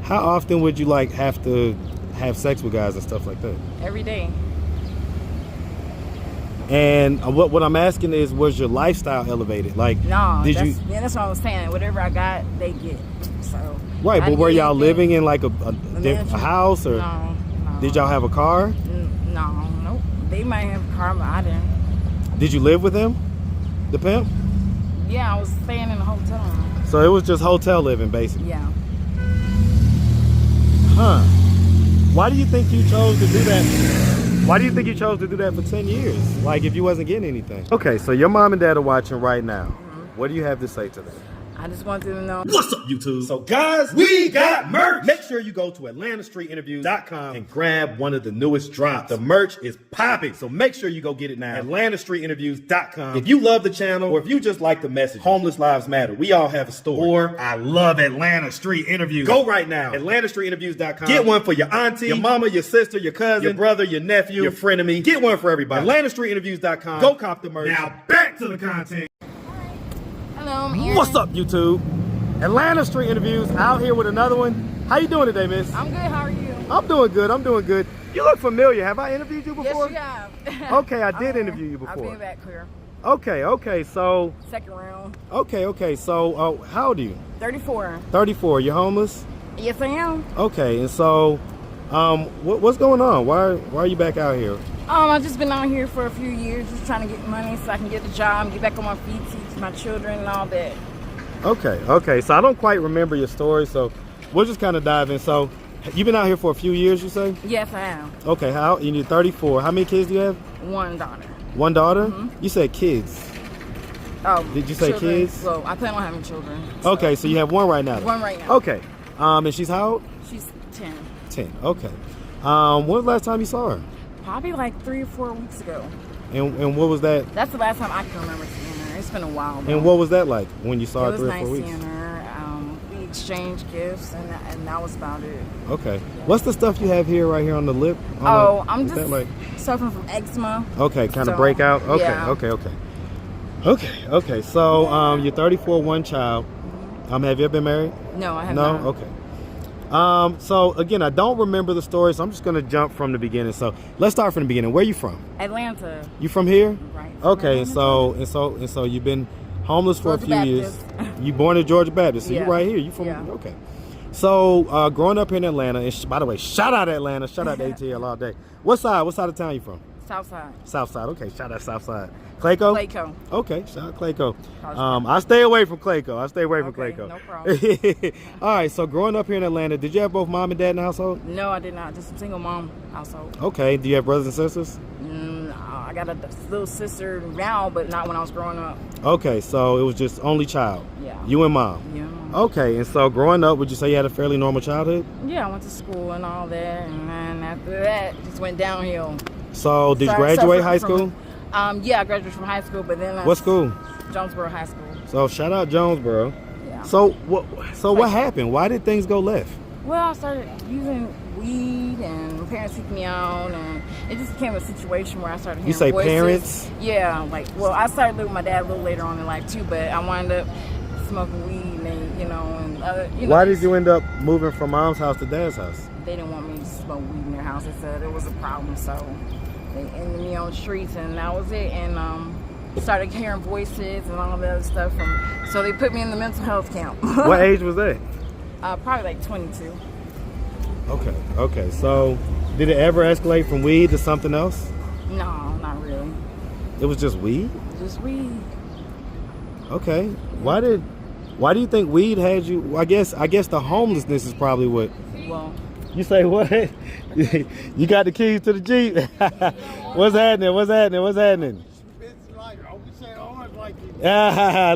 How often would you like have to have sex with guys and stuff like that? Every day. And what I'm asking is, was your lifestyle elevated? Like, No, yeah, that's what I was saying. Whatever I got, they get. So right, but were y'all living in like a house, or no. Did y'all have a car? No, nope. They might have a car, but I didn't. Did you live with him, the pimp? Yeah, I was staying in a hotel room. So it was just hotel living, basically. Yeah. Huh? Why do you think you chose to do that? Why do you think you chose to do that for 10 years? Like, if you wasn't getting anything. Okay, so your mom and dad are watching right now. What do you have to say to them? I just wanted to know. What's up, YouTube? So, guys, we got merch. Make sure you go to AtlantaStreetInterviews.com and grab one of the newest drops. The merch is popping, so make sure you go get it now. AtlantaStreetInterviews.com. If you love the channel, or if you just like the message, Homeless Lives Matter, we all have a story. Or I love Atlanta Street Interviews. Go right now. AtlantaStreetInterviews.com. Get one for your auntie, your mama, your sister, your cousin, your brother, your nephew, your frenemy. Get one for everybody. AtlantaStreetInterviews.com. Go cop the merch. Now back to the content. Hello, I'm Erin. What's up, YouTube? Atlanta Street Interviews out here with another one. How you doing today, miss? I'm good. How are you? I'm doing good. I'm doing good. You look familiar. Have I interviewed you before? Yes, you have. Okay, I did interview you before. I've been back here. Okay. So. Second round. Okay. So, how old are you? 34. 34. You're homeless? Yes, I am. Okay, and so, what's going on? Why are you back out here? I've just been out here for a few years, just trying to get money so I can get a job, get back on my feet, teach my children and all that. Okay. So I don't quite remember your story, so we'll just kind of dive in. So, you've been out here for a few years, you say? Yes, I am. Okay. You're 34. How many kids do you have? One daughter. One daughter? Mm-hmm. You said kids. Oh. Did you say children. kids? Well, I plan on having children. So. Okay, so you have one right now. One right now. Okay. And she's how old? She's 10. 10. Okay. When was the last time you saw her? Probably like 3 or 4 weeks ago. And what was that? That's the last time I can remember seeing her. It's been a while. Though. And what was that like when you saw her 3 or 4 weeks? It was weeks? nice seeing her. We exchanged gifts, and that was about it. Okay. Yeah. What's the stuff you have here, right here on the lip? I'm just suffering from eczema. Okay, kind of breakout. Okay, yeah. Okay. So you're 34, one child. Have you ever been married? No, I have not. No. Okay. So again, I don't remember the story, so I'm just gonna jump from the beginning. So let's start from the beginning. Where are you from? Atlanta. You from here? Right. Okay, and so you've been homeless for Georgia a few Baptist. years. You born in Georgia Baptist, so Yeah. you're right here. You from? Yeah. Okay. So growing up in Atlanta, and by the way, shout out Atlanta, shout out to ATL all day. What side of town you from? Southside. Southside. Okay, shout out Southside. Clayco? Clayco. Okay, shout out Clayco. I stay away from Clayco. No problem. All right, so growing up here in Atlanta, did you have both mom and dad in the household? No, I did not. Just a single mom household. Okay, do you have brothers and sisters? I got a little sister now, but not when I was growing up. Okay, so it was just only child. Yeah. You and mom. Yeah. Okay, and so growing up, would you say you had a fairly normal childhood? Yeah, I went to school and all that, and then after that, just went downhill. So did you graduate high school? Yeah, I graduated from high school, but then what school? Jonesboro High School. So shout out Jonesboro. Yeah. So what happened? Why did things go left? Well, I started using weed, and my parents kicked me out, and it just became a situation where I started hearing voices. You say parents? Yeah, I started living with my dad a little later on in life too, but I wound up smoking weed, and Why did you end up moving from mom's house to dad's house? They didn't want me to smoke weed in their house. They said it was a problem, so they ended me on the streets, and that was it. And started hearing voices and all that other stuff. So they put me in the mental health camp. What age was that? Probably like 22. Okay. So did it ever escalate from weed to something else? No, not really. It was just weed? Just weed. Okay. Why do you think weed had you? I guess the homelessness is probably what. Well, you say what? You got the keys to the Jeep? What's happening?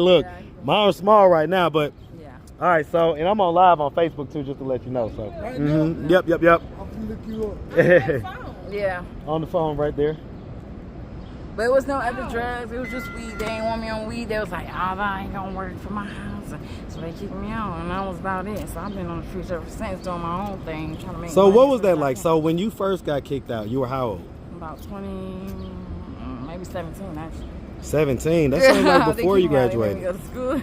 Look, mine's small right now, but yeah. All right. So, and I'm on live on Facebook too, just to let you know. So, Yep. I'll look you up. Yeah. On the phone right there. But it was no other drugs. It was just weed. They didn't want me on weed. They was like, that ain't gonna work for my house. So they kicked me out, and that was about it. So I've been on the streets ever since, doing my own thing, trying to make. So money what was that like? So when you first got kicked out, you were how old? About 20, maybe 17 actually. 17. That seems like before you graduated. They made me go to school.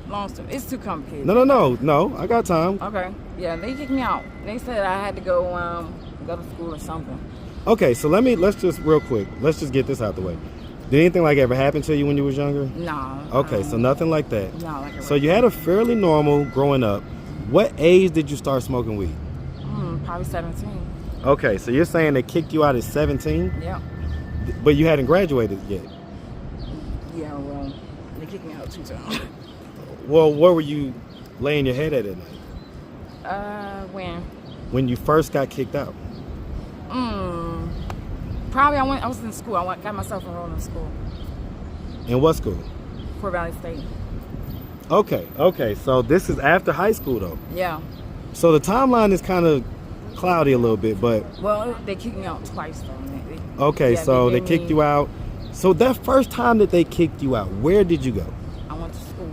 long story. It's too complicated. No. I got time. Okay. Yeah, they kicked me out. They said I had to go to school or something. Okay, so let's just real quick. Let's just get this out the way. Did anything like ever happen to you when you was younger? No. Okay, so nothing like that. No, like So you had a fairly normal growing up. What age did you start smoking weed? Probably 17. Okay, so you're saying they kicked you out at 17? Yeah. But you hadn't graduated yet. Yeah, well, they kicked me out 2 times. Well, where were you laying your head at night? When? When you first got kicked out? Probably I was in school. Got myself enrolled in school. In what school? Fort Valley State. Okay. So this is after high school though. Yeah. So the timeline is kind of cloudy a little bit, but Well, they kicked me out twice though. okay, Yeah, so they gave kicked me- you out. So that first time that they kicked you out, where did you go? I went to school.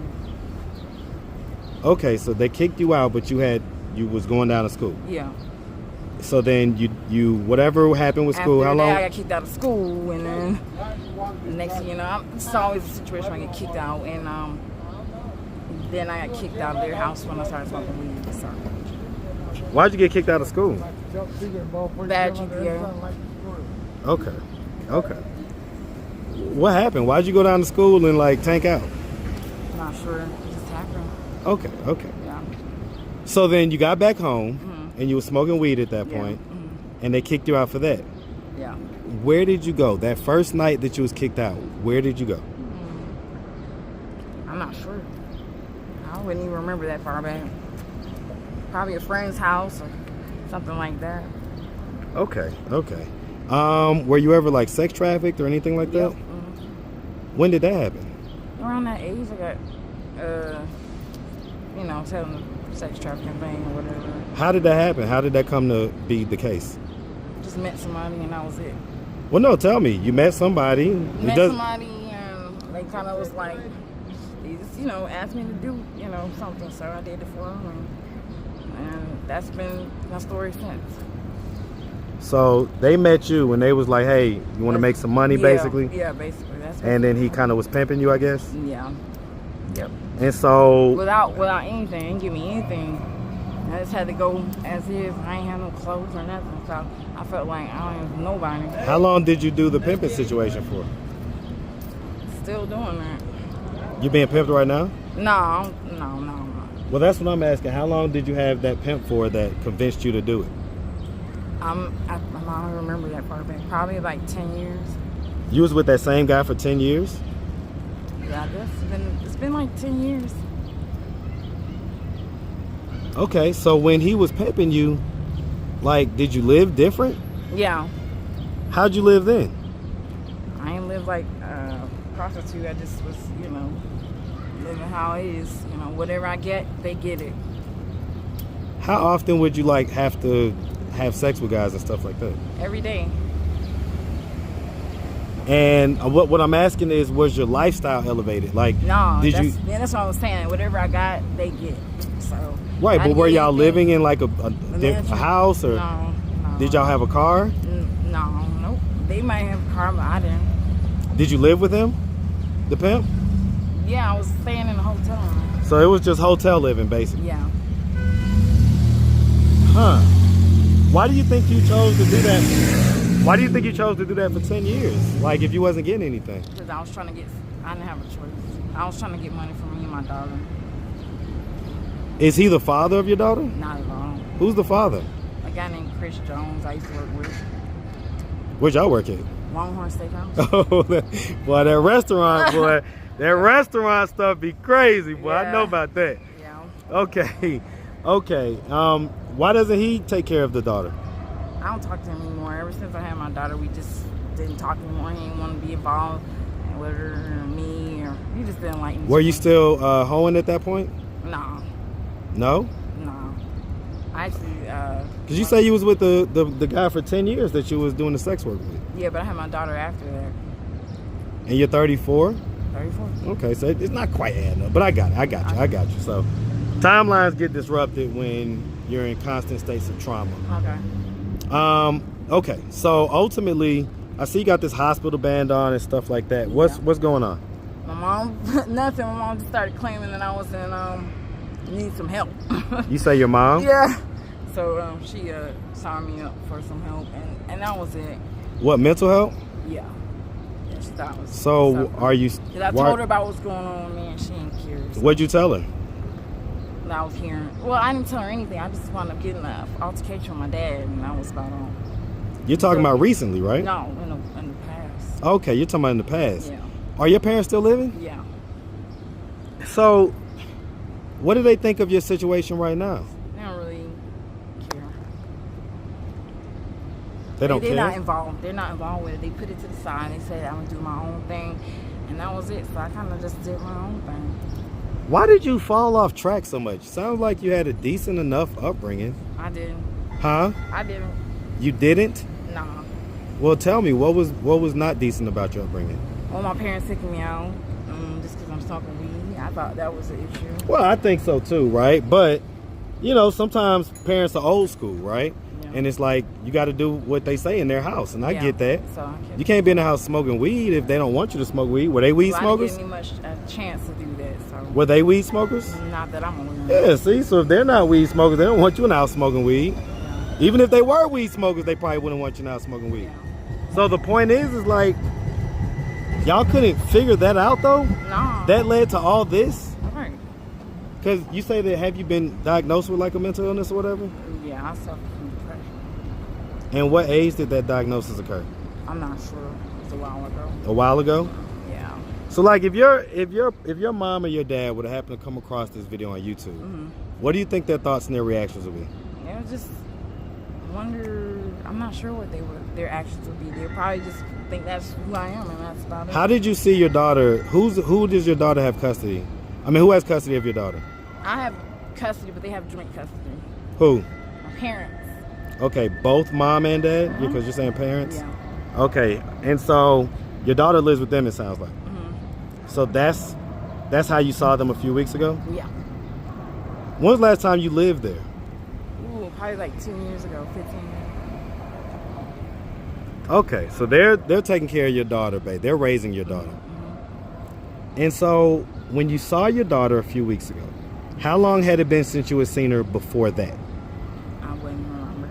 Okay, so they kicked you out, but you was going down to school. Yeah. So then you whatever happened with school, After how that, long? I got kicked out of school, and then the next thing you know, it's always a situation where I get kicked out, and then I got kicked out of their house when I started smoking weed. So. Why'd you get kicked out of school? Bad GPA. Okay. What happened? Why'd you go down to school and like tank out? Not sure. It just happened. Okay. Yeah. So then you got back home and you were smoking weed at that Yeah. point, and they kicked you out for that. Yeah. Where did you go? That first night that you was kicked out, where did you go? I'm not sure. I wouldn't even remember that far back. Probably a friend's house or something like that. Okay. Were you ever like sex trafficked or anything like that? Yep. When did that happen? Around that age, I got, telling the sex trafficking thing or whatever. How did that happen? How did that come to be the case? Just met somebody and that was it. Well, no, tell me. You met somebody. Met somebody and they kind of was like, they just, asked me to do, something. So I did it for them. And that's been my story since. So they met you and they was like, hey, you want to make some money, basically? Yeah, basically. That's And then he kind of was pimping you, I guess? Yeah. Yep. And so... Without anything, they didn't give me anything. I just had to go as is. I ain't have no clothes or nothing. So I felt like I don't have nobody. How long did you do the pimping situation for? Still doing that. You being pimped right now? No. Well, that's what I'm asking. How long did you have that pimp for that convinced you to do it? I don't remember that far back. Probably like 10 years. You was with that same guy for 10 years? Yeah, I guess it's been like 10 years. Okay, so when he was pimping you, like, did you live different? Yeah. How'd you live then? I ain't live like a prostitute. I just was, living how it is. Whatever I get, they get it. How often would you like have to have sex with guys and stuff like that? Every day. And what I'm asking is, was your lifestyle elevated? Like, No, did that's what I was saying. Whatever I got, they get. So. Right, I but didn't were get y'all anything. living in like a house or No. did y'all have a car? Nope. They might have a car, but I didn't. Did you live with him, the pimp? Yeah, I was staying in a hotel room. So it was just hotel living, basically. Yeah. Huh. Why do you think you chose to do that? Why do you think you chose to do that for 10 years? Like, if you wasn't getting anything? Because I didn't have a choice. I was trying to get money for me and my daughter. Is he the father of your daughter? Not at all. Who's the father? A guy named Chris Jones I used to work with. Where'd y'all work at? Longhorn Steakhouse. Oh, boy, that restaurant, boy. That restaurant stuff be crazy, boy. I Yeah. know about that. Yeah. Okay. Why doesn't he take care of the daughter? I don't talk to him anymore. Ever since I had my daughter, we just didn't talk anymore. He didn't want to be involved with her or me, or he just didn't like me. Were you still hoeing at that point? No. No? I actually. Because you say you was with the guy for 10 years that you was doing the sex work with. Yeah, but I had my daughter after that. And you're 34? 34. Okay, so it's not quite adding up, but I got you. So timelines get disrupted when you're in constant states of trauma. Okay. Okay, so ultimately, I see you got this hospital band on and stuff like that. What's going on? My mom, nothing. My mom just started claiming that I was in need some help. You say your mom? Yeah. So she signed me up for some help, and that was it. What, mental help? Yeah. She thought it was So something. are you? 'Cause I told her about what's going on with me, and she didn't care. So What'd you tell her? I was hearing. Well, I didn't tell her anything. I just wound up getting an altercation with my dad, and that was about all. You're talking about recently, right? No, in the past. Okay, you're talking about in the past. Yeah. Are your parents still living? Yeah. So, what do they think of your situation right now? They don't really care. They don't They're care? not involved. They're not involved with it. They put it to the side. They said I'm gonna do my own thing, and that was it. So I kind of just did my own thing. Why did you fall off track so much? Sounds like you had a decent enough upbringing. I didn't. Huh? I didn't. You didn't? Nah. Well, tell me, what was not decent about your upbringing? Well, my parents taking me out just because I'm smoking weed. I thought that was the issue. Well, I think so too, right? But, you know, sometimes parents are old school, right? Yeah. And it's like, you got to do what they say in their house, and I Yeah. get that. So I kept You can't be in the house smoking weed if they don't want you to smoke weed. Were they weed I smokers? didn't give me much a chance to do that. So Were they weed smokers? not that I'm aware of. Yeah, see, so if they're not weed smokers, they don't want you in the house smoking weed. Yeah. Even if they were weed smokers, they probably wouldn't want you in the house smoking weed. Yeah. So the point is like, y'all couldn't figure that out though? No. That led to all this? Right. Because you say that, have you been diagnosed with like a mental illness or whatever? Yeah, I suffer from depression. And what age did that diagnosis occur? I'm not sure. It was a while ago. A while ago? Yeah. So like if your mom or your dad would have happened to come across this video on YouTube, what do you think their thoughts and their reactions would be? They would just wonder. I'm not sure what their actions would be. They'd probably just think that's who I am, and that's about it. How did you see your daughter? Who does your daughter have custody? I mean, who has custody of your daughter? I have custody, but they have joint custody. Who? My parents. Okay, both mom and dad? Because you're saying parents? Yeah. Okay, and so your daughter lives with them, it sounds like. So that's how you saw them a few weeks ago? Yeah. When was the last time you lived there? Ooh, probably like 10 years ago, 15 years. Okay, so they're taking care of your daughter, babe. They're raising your daughter. And so when you saw your daughter a few weeks ago, how long had it been since you had seen her before that? I wouldn't remember.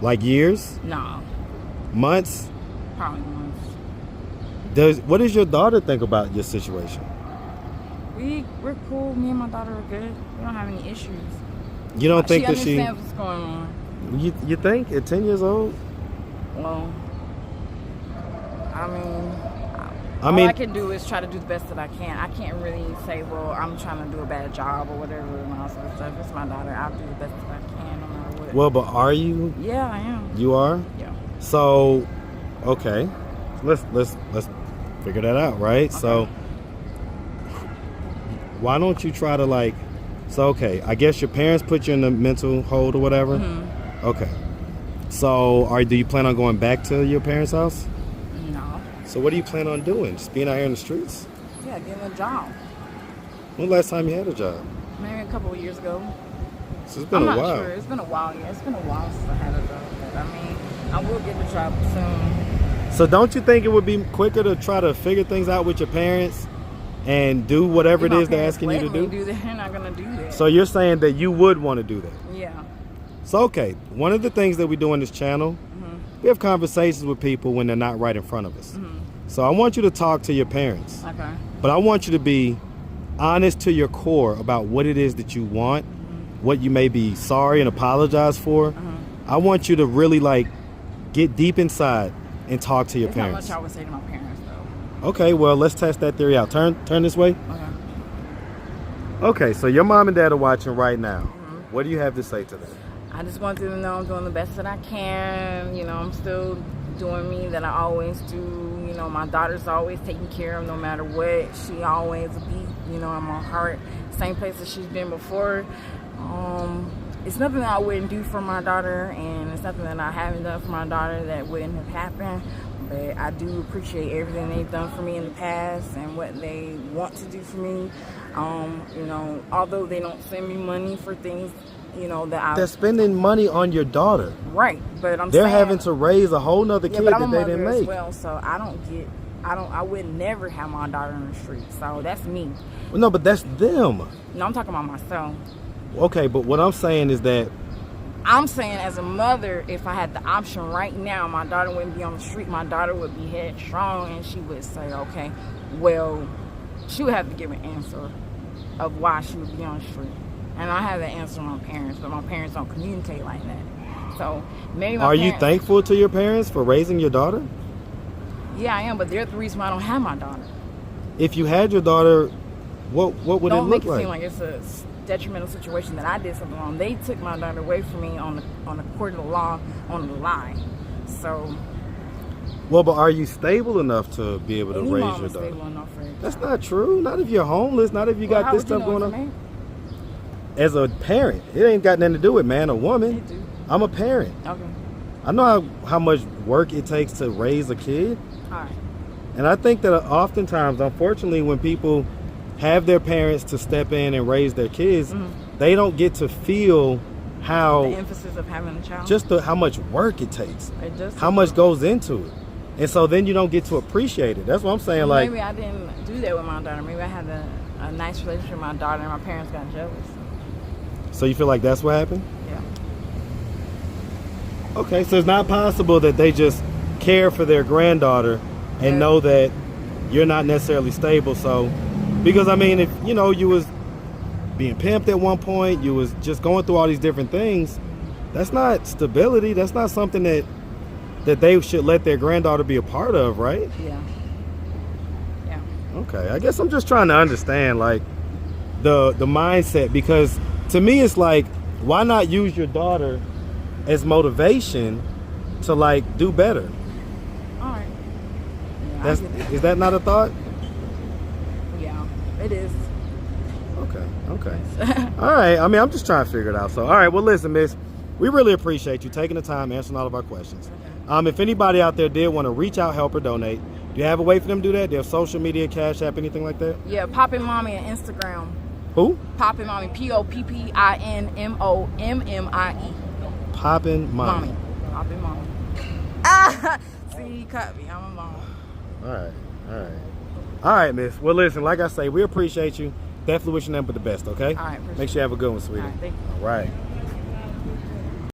Like years? No, Months? probably once. What does your daughter think about your situation? We're cool. Me and my daughter are good. We don't have any issues. You don't think that she understands what's going on. you think at 10 years old? Well, I mean, I all mean, I can do is try to do the best that I can. I can't really say, well, I'm trying to do a bad job or whatever and all sort of stuff. It's my daughter. I'll do the best that I can no matter what. well, but are you? Yeah, I am. You are? Yeah. So, okay. Let's figure that out, right? Okay. So why don't you try to like, so okay, I guess your parents put you in the mental hold or whatever. Okay. So do you plan on going back to your parents' house? No. So what do you plan on doing? Just being out here in the streets? Yeah, getting a job. When the last time you had a job? Maybe a couple of years ago. So it's been I'm a not while. sure. It's been a while. Yeah, it's been a while since I had a job. But I mean, I will get a job soon. So don't you think it would be quicker to try to figure things out with your parents and do whatever If it my is they're parents asking you to let me do? that, they're not gonna do that. So you're saying that you would want to do that? Yeah. So okay, one of the things that we do on this channel, we have conversations with people when they're not right in front of us. So I want you to talk to your parents, Okay. but I want you to be honest to your core about what it is that you want, what you may be sorry and apologize for. I want you to really like get deep inside and talk to your There's parents. not much I would say to my parents though. Okay, well, let's test that theory out. Turn this way. Okay. Okay, so your mom and dad are watching right now. What do you have to say to them? I just want them to know I'm doing the best that I can. You know, I'm still doing me that I always do. You know, my daughter's always taken care of no matter what. She always will be, you know, in my heart. Same place that she's been before. It's nothing that I wouldn't do for my daughter, and it's nothing that I haven't done for my daughter that wouldn't have happened. But I do appreciate everything they've done for me in the past and what they want to do for me. You know, although they don't send me money for things, you know, that They're spending money on your daughter. right, but They're saying, having to raise a whole nother yeah, kid but that I'm a they mother didn't as make. well, so I I would never have my daughter in the street. So that's me. Well, no, but that's them. No, I'm talking about myself. Okay, but what I'm saying is that I'm saying as a mother, if I had the option right now, my daughter wouldn't be on the street. My daughter would be headstrong, and she would say, okay, well, she would have to give an answer of why she would be on the street. And I have the answer from my parents, but my parents don't communicate like that. So maybe my Are you thankful to your parents for raising your daughter? Yeah, I am, but they're the reason why I don't have my daughter. If you had your daughter, what would it Don't look make it like? seem like it's a detrimental situation that I did something wrong. They took my daughter away from me on the court of the law on the lie. So Well, but are you stable enough to be able to any raise mom your is daughter? stable enough for it. That's not true. Not if you're homeless. Not if you got this stuff going on. As a parent, it ain't got nothing to do with man or woman. It do. I'm a parent. Okay. I know how much work it takes to raise a kid. All right. And I think that oftentimes, unfortunately, when people have their parents to step in and raise their kids, they don't get to feel how The emphasis of having a child. just how much work it takes, It just how much goes into it. And so then you don't get to appreciate it. That's what I'm saying. Like, maybe I didn't do that with my daughter. Maybe I had a nice relationship with my daughter, and my parents got jealous. so you feel like that's what happened? Yeah. Okay, so it's not possible that they just care for their granddaughter and know that you're not necessarily stable. So, because I mean, if you know you was being pimped at one point, you was just going through all these different things, that's not stability. That's not something that they should let their granddaughter be a part of, right? Yeah. Yeah. Okay, I guess I'm just trying to understand like the mindset, because to me it's like, why not use your daughter as motivation to like do better? All right. Yeah, Is that not a thought? yeah, it is. Okay. All right. I mean, I'm just trying to figure it out. So, all right. Well, listen, miss, we really appreciate you taking the time answering all of our questions. If anybody out there did want to reach out, help, or donate, do you have a way for them to do that? Do you have social media, Cash App, anything like that? Yeah, Poppin' Mommy on Instagram. Who? Poppin' Mommy, POPPINMOMMIE. Poppin' Mommy. Mommy. Poppin' Mommy. Ah, see, you cut me. I'm a mom. All right, miss. Well, listen, like I say, we appreciate you. Definitely wishing them but the best, okay? All right, appreciate Make sure you have a good one, sweetie. All right, thank you. All right.